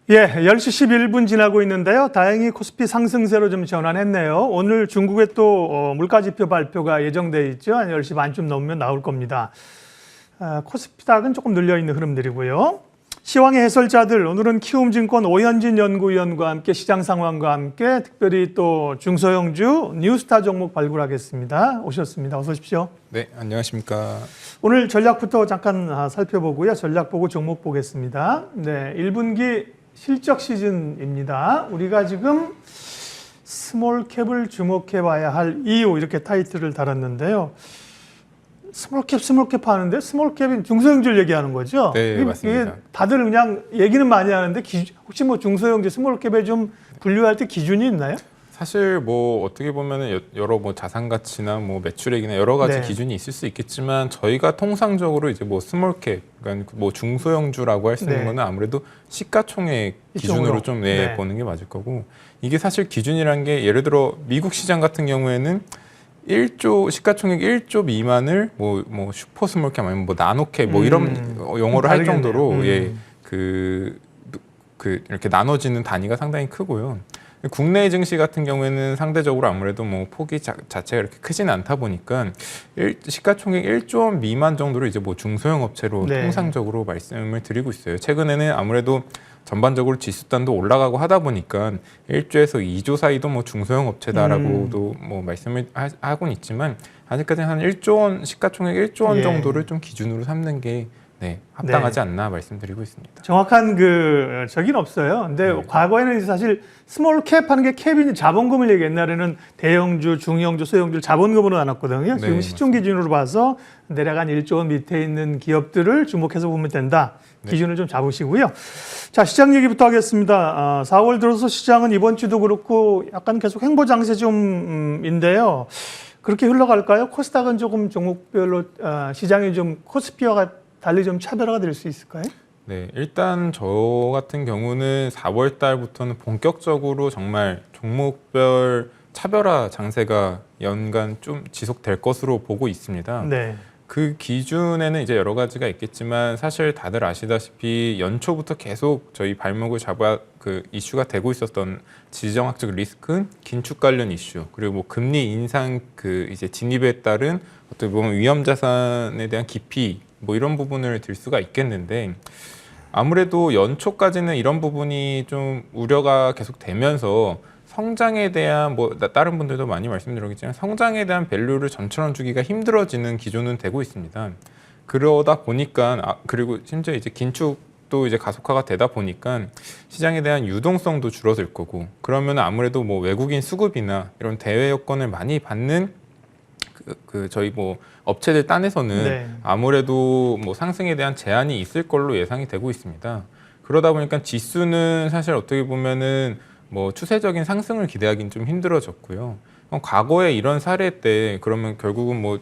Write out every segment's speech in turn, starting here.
예, 10시 11분 지나고 있는데요. 다행히 코스피 상승세로 좀 전환했네요. 오늘 중국의 또 물가지표 발표가 예정돼 있죠. 한 10시 반쯤 넘으면 나올 겁니다. 코스피닥은 조금 눌려있는 흐름들이고요. 시황의 해설자들, 오늘은 키움증권 오현진 연구위원과 함께 시장 상황과 함께 특별히 또 중소형주 뉴스타 종목 발굴하겠습니다. 오셨습니다. 어서 오십시오. 네, 안녕하십니까. 오늘 전략부터 잠깐 살펴보고요. 전략 보고 종목 보겠습니다. 네, 1분기 실적 시즌입니다. 우리가 지금 스몰캡을 주목해 봐야 할 이유 이렇게 타이틀을 달았는데요. 스몰캡 하는데 스몰캡이 중소형주를 얘기하는 거죠? 네, 맞습니다. 이게 다들 그냥 얘기는 많이 하는데 혹시 뭐 중소형주 스몰캡에 좀 분류할 때 기준이 있나요? 사실 뭐 어떻게 보면은 여러 뭐 자산 가치나 뭐 매출액이나 여러 가지 네. 기준이 있을 수 있겠지만 저희가 통상적으로 이제 뭐 스몰캡, 그러니까 뭐 중소형주라고 할 수 있는 네. 거는 아무래도 시가총액 이쪽으로. 기준으로 좀 네. 보는 게 맞을 거고, 이게 사실 기준이란 게 예를 들어 미국 시장 같은 경우에는 1조 시가총액 1조 미만을 뭐 슈퍼 스몰캡 아니면 뭐 나노캡 뭐 이런 용어를 할 정도로 그 이렇게 나눠지는 단위가 상당히 크고요. 국내 증시 같은 경우에는 상대적으로 아무래도 뭐 폭이 자체가 이렇게 크지는 않다 보니까 시가총액 1조 원 미만 정도로 이제 뭐 중소형 업체로 네. 통상적으로 말씀을 드리고 있어요. 최근에는 아무래도 전반적으로 지수단도 올라가고 하다 보니까 1조에서 2조 사이도 뭐 중소형 업체다라고도 뭐 말씀을 하고는 있지만 아직까지는 한 1조 원 시가총액 1조 원 예. 정도를 좀 기준으로 삼는 게 합당하지 않나 말씀드리고 있습니다. 정확한 저긴 없어요. 근데 과거에는 사실 스몰캡 하는 게 캡이 자본금을 얘기, 옛날에는 대형주, 중형주, 소형주를 자본금으로 나눴거든요. 지금 시총 기준으로 봐서 내려간 1조 원 밑에 있는 기업들을 주목해서 보면 된다. 기준을 좀 잡으시고요. 자, 시장 얘기부터 하겠습니다. 4월 들어서 시장은 이번 주도 그렇고 약간 계속 횡보 장세 좀인데요. 그렇게 흘러갈까요? 코스닥은 조금 종목별로 시장이 좀 코스피와 달리 좀 차별화가 될 수 있을까요? 네, 일단 저 같은 경우는 4월 달부터는 본격적으로 정말 종목별 차별화 장세가 연간 좀 지속될 것으로 보고 있습니다. 네. 그 기준에는 이제 여러 가지가 있겠지만 사실 다들 아시다시피 연초부터 계속 저희 발목을 잡아 그 이슈가 되고 있었던 지정학적 리스크, 긴축 관련 이슈, 그리고 뭐 금리 인상 그 이제 진입에 따른 어떻게 보면 위험 자산에 대한 기피 뭐 이런 부분을 들 수가 있겠는데, 아무래도 연초까지는 이런 부분이 좀 우려가 계속 되면서 성장에 대한 뭐 다른 분들도 많이 말씀드렸겠지만 성장에 대한 밸류를 전처럼 주기가 힘들어지는 기조는 되고 있습니다. 그러다 보니까 그리고 심지어 이제 긴축도 이제 가속화가 되다 보니까 시장에 대한 유동성도 줄어들 거고, 그러면 아무래도 뭐 외국인 수급이나 이런 대외 여건을 많이 받는 저희 뭐 업체들 딴에서는 아무래도 뭐 상승에 대한 제한이 있을 걸로 예상이 되고 있습니다. 그러다 보니까 지수는 사실 어떻게 보면은 뭐 추세적인 상승을 기대하기는 좀 힘들어졌고요. 과거에 이런 사례 때 그러면 결국은 뭐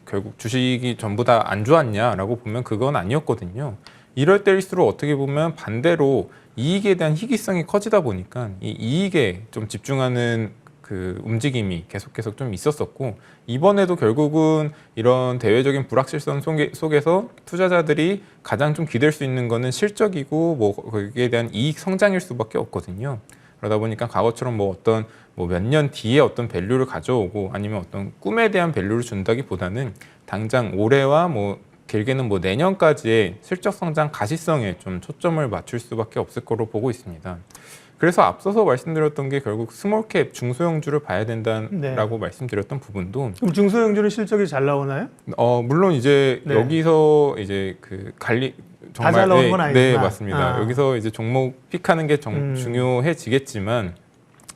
결국 주식이 전부 다 안 좋았냐라고 보면 그건 아니었거든요. 이럴 때일수록 어떻게 보면 반대로 이익에 대한 희귀성이 커지다 보니까 이 이익에 좀 집중하는 그 움직임이 계속 좀 있었었고, 이번에도 결국은 이런 대외적인 불확실성 속에서 투자자들이 가장 좀 기댈 수 있는 거는 실적이고 뭐 거기에 대한 이익 성장일 수밖에 없거든요. 그러다 보니까 과거처럼 뭐 어떤 뭐 몇 년 뒤에 어떤 밸류를 가져오고 아니면 어떤 꿈에 대한 밸류를 준다기보다는 당장 올해와 뭐 길게는 뭐 내년까지의 실적 성장 가시성에 좀 초점을 맞출 수밖에 없을 거로 보고 있습니다. 그래서 앞서서 말씀드렸던 게 결국 스몰캡 중소형주를 봐야 된다라고 말씀드렸던 부분도, 그럼 중소형주는 실적이 잘 나오나요? 물론 이제 여기서 이제 그 정말 다 잘 나오는 건 아니지만. 네, 맞습니다. 여기서 이제 종목 픽하는 게 중요해지겠지만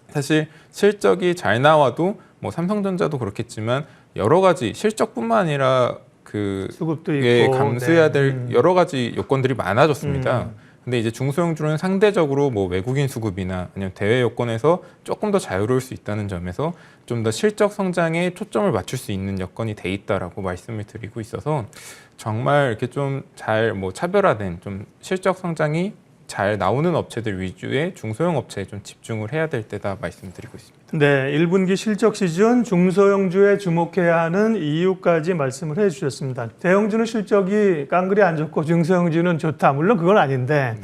사실 실적이 잘 나와도 뭐 삼성전자도 그렇겠지만 여러 가지 실적뿐만 아니라 그 수급도 있고 감수해야 될 여러 가지 요건들이 많아졌습니다. 근데 이제 중소형주는 상대적으로 뭐 외국인 수급이나 아니면 대외 여건에서 조금 더 자유로울 수 있다는 점에서 좀 더 실적 성장에 초점을 맞출 수 있는 여건이 돼 있다라고 말씀을 드리고 있어서 정말 이렇게 좀 잘 뭐 차별화된 좀 실적 성장이 잘 나오는 업체들 위주의 중소형 업체에 좀 집중을 해야 될 때다 말씀드리고 있습니다. 네, 1분기 실적 시즌 중소형주에 주목해야 하는 이유까지 말씀을 해주셨습니다. 대형주는 실적이 깡그리 안 좋고 중소형주는 좋다. 물론 그건 아닌데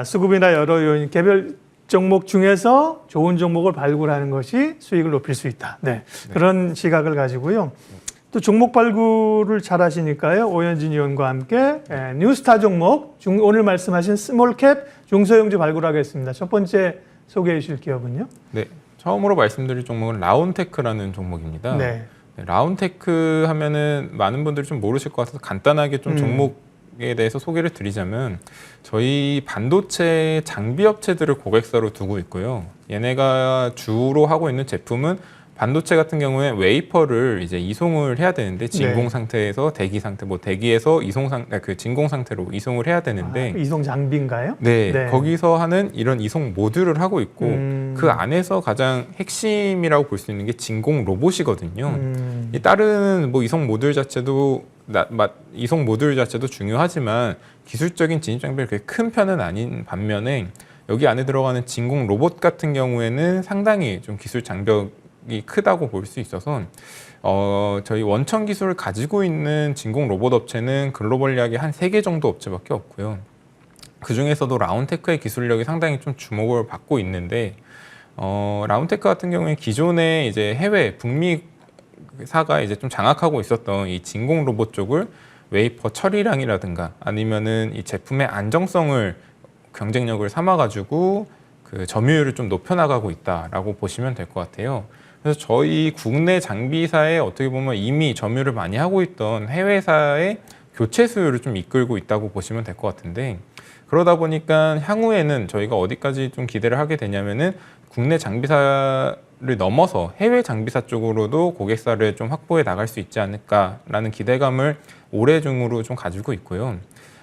수급이나 여러 요인, 개별 종목 중에서 좋은 종목을 발굴하는 것이 수익을 높일 수 있다. 네. 그런 시각을 가지고요. 또 종목 발굴을 잘 하시니까요. 오현진 의원과 함께 뉴스타 종목, 오늘 말씀하신 스몰캡 중소형주 발굴하겠습니다. 첫 번째 소개해 주실 기업은요? 네, 처음으로 말씀드릴 종목은 라온테크라는 종목입니다. 네. 라온테크 하면은 많은 분들이 좀 모르실 것 같아서 간단하게 좀 종목에 대해서 소개를 드리자면 저희 반도체 장비 업체들을 고객사로 두고 있고요. 얘네가 주로 하고 있는 제품은 반도체 같은 경우에 웨이퍼를 이제 이송을 해야 되는데 진공 상태에서 대기 상태, 뭐 대기에서 그 진공 상태로 이송을 해야 되는데 이송 장비인가요? 네, 거기서 하는 이런 이송 모듈을 하고 있고 그 안에서 가장 핵심이라고 볼 수 있는 게 진공 로봇이거든요. 이 다른 뭐 이송 모듈 자체도 이송 모듈 자체도 중요하지만 기술적인 진입 장벽이 그렇게 큰 편은 아닌 반면에 여기 안에 들어가는 진공 로봇 같은 경우에는 상당히 좀 기술 장벽이 크다고 볼 수 있어서 저희 원천 기술을 가지고 있는 진공 로봇 업체는 글로벌리하게 한 3개 정도 업체밖에 없고요. 그 중에서도 라온테크의 기술력이 상당히 좀 주목을 받고 있는데 라온테크 같은 경우에 기존에 이제 해외 북미사가 이제 좀 장악하고 있었던 이 진공 로봇 쪽을 웨이퍼 처리량이라든가 아니면은 이 제품의 안정성을 경쟁력을 삼아가지고 그 점유율을 좀 높여나가고 있다라고 보시면 될 것 같아요. 그래서 저희 국내 장비사에 어떻게 보면 이미 점유를 많이 하고 있던 해외사의 교체 수요를 좀 이끌고 있다고 보시면 될 것 같은데 그러다 보니까 향후에는 저희가 어디까지 좀 기대를 하게 되냐면은 국내 장비사를 넘어서 해외 장비사 쪽으로도 고객사를 좀 확보해 나갈 수 있지 않을까라는 기대감을 올해 중으로 좀 가지고 있고요.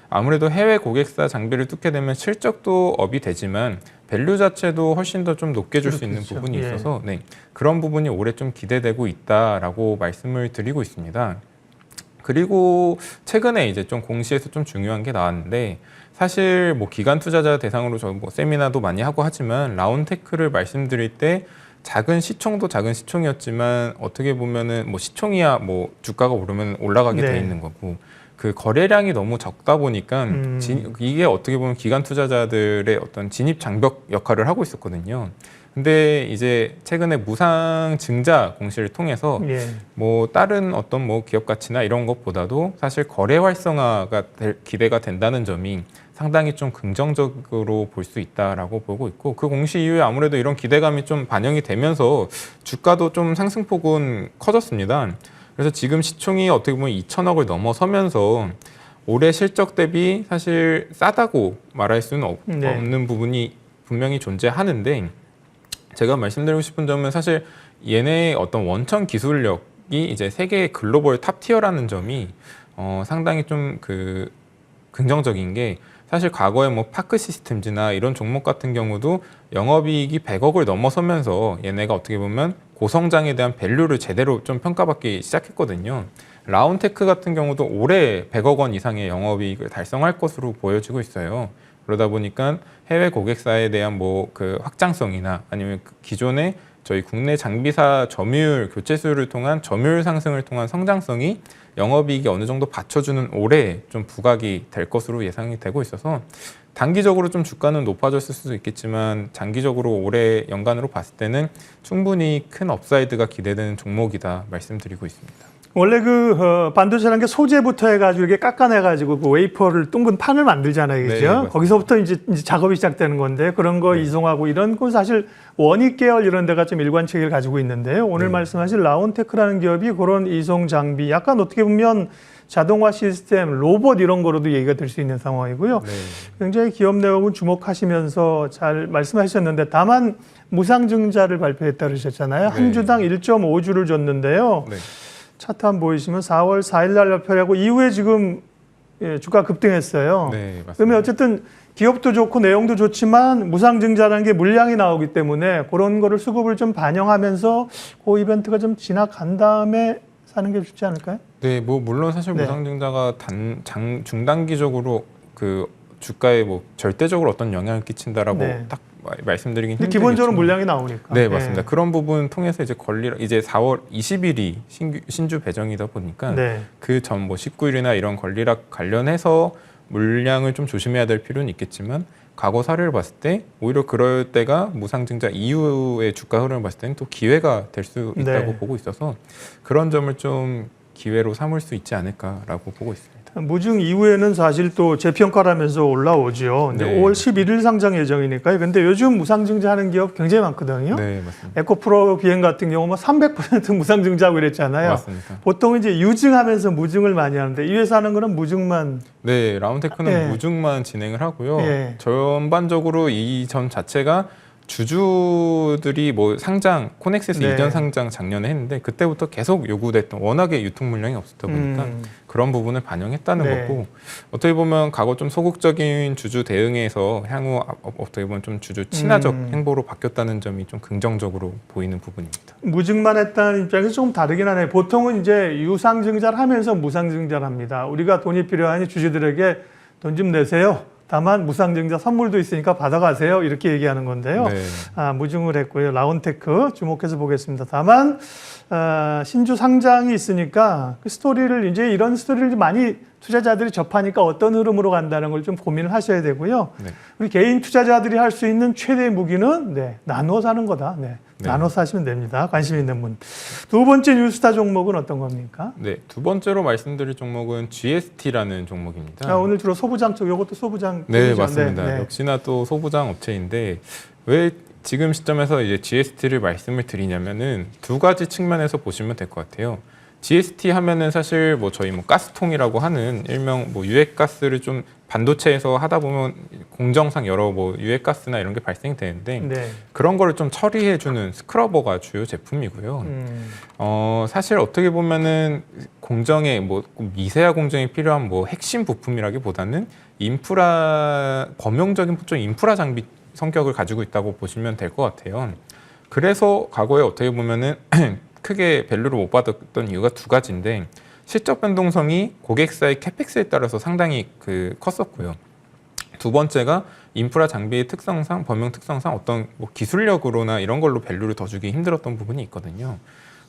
아무래도 해외 고객사 장비를 뚫게 되면 실적도 업이 되지만 밸류 자체도 훨씬 더 좀 높게 줄 수 있는 부분이 있어서 네, 그런 부분이 올해 좀 기대되고 있다라고 말씀을 드리고 있습니다. 그리고 최근에 이제 좀 공시에서 좀 중요한 게 나왔는데 사실 뭐 기관 투자자 대상으로 저 뭐 세미나도 많이 하고 하지만 라온테크를 말씀드릴 때 작은 시총도 작은 시총이었지만 어떻게 보면은 뭐 시총이야 뭐 주가가 오르면 올라가게 돼 있는 거고 그 거래량이 너무 적다 보니까 이게 어떻게 보면 기관 투자자들의 어떤 진입 장벽 역할을 하고 있었거든요. 근데 이제 최근에 무상 증자 공시를 통해서 뭐 다른 어떤 뭐 기업 가치나 이런 것보다도 사실 거래 활성화가 기대가 된다는 점이 상당히 좀 긍정적으로 볼 수 있다라고 보고 있고 그 공시 이후에 아무래도 이런 기대감이 좀 반영이 되면서 주가도 좀 상승폭은 커졌습니다. 그래서 지금 시총이 어떻게 보면 2천억을 넘어서면서 올해 실적 대비 사실 싸다고 말할 수는 없는 부분이 분명히 존재하는데 제가 말씀드리고 싶은 점은 사실 얘네의 어떤 원천 기술력이 이제 세계 글로벌 탑티어라는 점이 상당히 좀 그 긍정적인 게 사실 과거에 뭐 파크 시스템즈나 이런 종목 같은 경우도 영업이익이 100억을 넘어서면서 얘네가 어떻게 보면 고성장에 대한 밸류를 제대로 좀 평가받기 시작했거든요. 라온테크 같은 경우도 올해 100억 원 이상의 영업이익을 달성할 것으로 보여지고 있어요. 그러다 보니까 해외 고객사에 대한 뭐 그 확장성이나 아니면 기존의 저희 국내 장비사 점유율 교체 수요를 통한 점유율 상승을 통한 성장성이 영업이익이 어느 정도 받쳐주는 올해 좀 부각이 될 것으로 예상이 되고 있어서 단기적으로 좀 주가는 높아졌을 수도 있겠지만 장기적으로 올해 연간으로 봤을 때는 충분히 큰 업사이드가 기대되는 종목이다 말씀드리고 있습니다. 원래 그 반도체라는 게 소재부터 해가지고 이렇게 깎아내가지고 그 웨이퍼를 둥근 판을 만들잖아요, 그죠? 네, 거기서부터 이제 작업이 시작되는 건데 그런 거 이송하고 이런 건 사실 원익 계열 이런 데가 좀 일관체계를 가지고 있는데요. 오늘 말씀하신 라온테크라는 기업이 그런 이송 장비, 약간 어떻게 보면 자동화 시스템, 로봇 이런 거로도 얘기가 될 수 있는 상황이고요. 굉장히 기업 내용은 주목하시면서 잘 말씀하셨는데 다만 무상증자를 발표했다 그러셨잖아요. 한 주당 1.5주를 줬는데요. 차트 한번 보이시면 4월 4일 날 발표하고 이후에 지금 주가 급등했어요. 그러면 어쨌든 기업도 좋고 내용도 좋지만 무상증자라는 게 물량이 나오기 때문에 그런 거를 수급을 좀 반영하면서 그 이벤트가 좀 지나간 다음에 사는 게 좋지 않을까요? 네, 뭐 물론 사실 무상증자가 중단기적으로 그 주가에 뭐 절대적으로 어떤 영향을 끼친다라고 딱 말씀드리긴 힘들겠지만 기본적으로 물량이 나오니까. 네, 맞습니다. 그런 부분 통해서 이제 이제 4월 20일이 신주 배정이다 보니까 그 전 뭐 19일이나 이런 권리락 관련해서 물량을 좀 조심해야 될 필요는 있겠지만 과거 사례를 봤을 때 오히려 그럴 때가 무상증자 이후의 주가 흐름을 봤을 때는 또 기회가 될 수 있다고 네. 보고 있어서 그런 점을 좀 기회로 삼을 수 있지 않을까라고 보고 있습니다. 무증 이후에는 사실 또 재평가라면서 올라오죠. 근데 네. 5월 11일 상장 예정이니까요. 근데 요즘 무상증자하는 기업 굉장히 많거든요. 네, 맞습니다. 에코프로 비행 같은 경우 뭐 300% 무상증자하고 이랬잖아요. 맞습니다. 보통 이제 유증하면서 무증을 많이 하는데 이 회사는 그럼 무증만. 네, 라운테크는 예. 무증만 진행을 하고요. 예. 전반적으로 이 점 자체가 주주들이 뭐 상장 코넥시스 네. 이전 상장 작년에 했는데 그때부터 계속 요구됐던 워낙에 유통 물량이 없었다 보니까 그런 부분을 반영했다는 네. 거고 어떻게 보면 과거 좀 소극적인 주주 대응에서 향후 어떻게 보면 좀 주주 친화적 행보로 바뀌었다는 점이 좀 긍정적으로 보이는 부분입니다. 무증만 했다는 입장에서 조금 다르긴 하네요. 보통은 이제 유상증자를 하면서 무상증자를 합니다. 우리가 돈이 필요하니 주주들에게 돈 좀 내세요. 다만 무상증자 선물도 있으니까 받아가세요. 이렇게 얘기하는 건데요. 네. 무증을 했고요. 라운테크 주목해서 보겠습니다. 다만 신주 상장이 있으니까 그 스토리를 이제 이런 스토리를 많이 투자자들이 접하니까 어떤 흐름으로 간다는 걸 좀 고민을 하셔야 되고요. 네. 우리 개인 투자자들이 할 수 있는 최대의 무기는 나눠 사는 거다. 네. 나눠 사시면 됩니다. 관심 있는 분. 두 번째 뉴스타 종목은 어떤 겁니까? 네, 두 번째로 말씀드릴 종목은 GST라는 종목입니다. 오늘 주로 소부장 쪽, 이것도 소부장. 네, 쪽이죠? 맞습니다. 네. 역시나 또 소부장 업체인데 왜 지금 시점에서 이제 GST를 말씀을 드리냐면은 두 가지 측면에서 보시면 될 것 같아요. GST 하면은 사실 뭐 저희 뭐 가스통이라고 하는 일명 뭐 유해가스를 좀 반도체에서 하다 보면 공정상 여러 뭐 유해가스나 이런 게 발생이 되는데 네. 그런 거를 좀 처리해주는 스크러버가 주요 제품이고요. 사실 어떻게 보면은 공정에 뭐 미세화 공정이 필요한 뭐 핵심 부품이라기보다는 인프라 범용적인 좀 인프라 장비 성격을 가지고 있다고 보시면 될 것 같아요. 그래서 과거에 어떻게 보면은 크게 밸류를 못 받았던 이유가 두 가지인데 실적 변동성이 고객사의 캐펙스에 따라서 상당히 컸었고요. 두 번째가 인프라 장비의 특성상 범용 특성상 어떤 뭐 기술력으로나 이런 걸로 밸류를 더 주기 힘들었던 부분이 있거든요.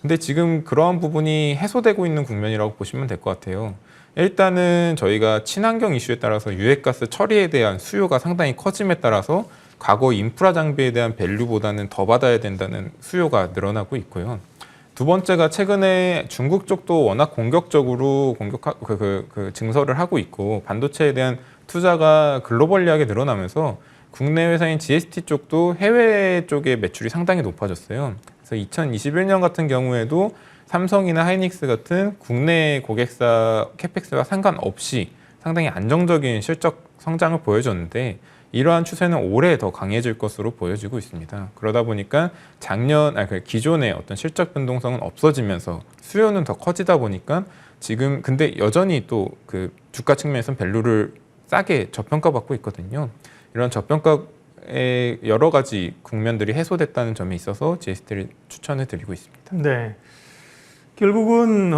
근데 지금 그러한 부분이 해소되고 있는 국면이라고 보시면 될 것 같아요. 일단은 저희가 친환경 이슈에 따라서 유해가스 처리에 대한 수요가 상당히 커짐에 따라서 과거 인프라 장비에 대한 밸류보다는 더 받아야 된다는 수요가 늘어나고 있고요. 두 번째가 최근에 중국 쪽도 워낙 공격적으로 증설을 하고 있고 반도체에 대한 투자가 글로벌리하게 늘어나면서 국내 회사인 GST 쪽도 해외 쪽의 매출이 상당히 높아졌어요. 그래서 2021년 같은 경우에도 삼성이나 하이닉스 같은 국내 고객사 캐펙스와 상관없이 상당히 안정적인 실적 성장을 보여줬는데 이러한 추세는 올해 더 강해질 것으로 보여지고 있습니다. 그러다 보니까 기존의 어떤 실적 변동성은 없어지면서 수요는 더 커지다 보니까 지금 근데 여전히 또 그 주가 측면에서는 밸류를 싸게 저평가받고 있거든요. 이런 저평가의 여러 가지 국면들이 해소됐다는 점에 있어서 GST를 추천을 드리고 있습니다. 네. 결국은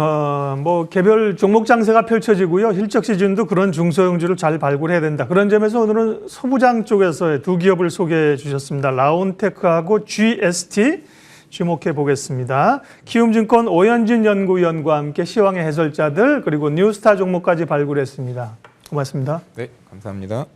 뭐 개별 종목 장세가 펼쳐지고요. 실적 시즌도 그런 중소형주를 잘 발굴해야 된다. 그런 점에서 오늘은 소부장 쪽에서의 두 기업을 소개해 주셨습니다. 라운테크하고 GST 주목해 보겠습니다. 키움증권 오현진 연구위원과 함께 시황의 해설자들 그리고 뉴스타 종목까지 발굴했습니다. 고맙습니다. 네, 감사합니다.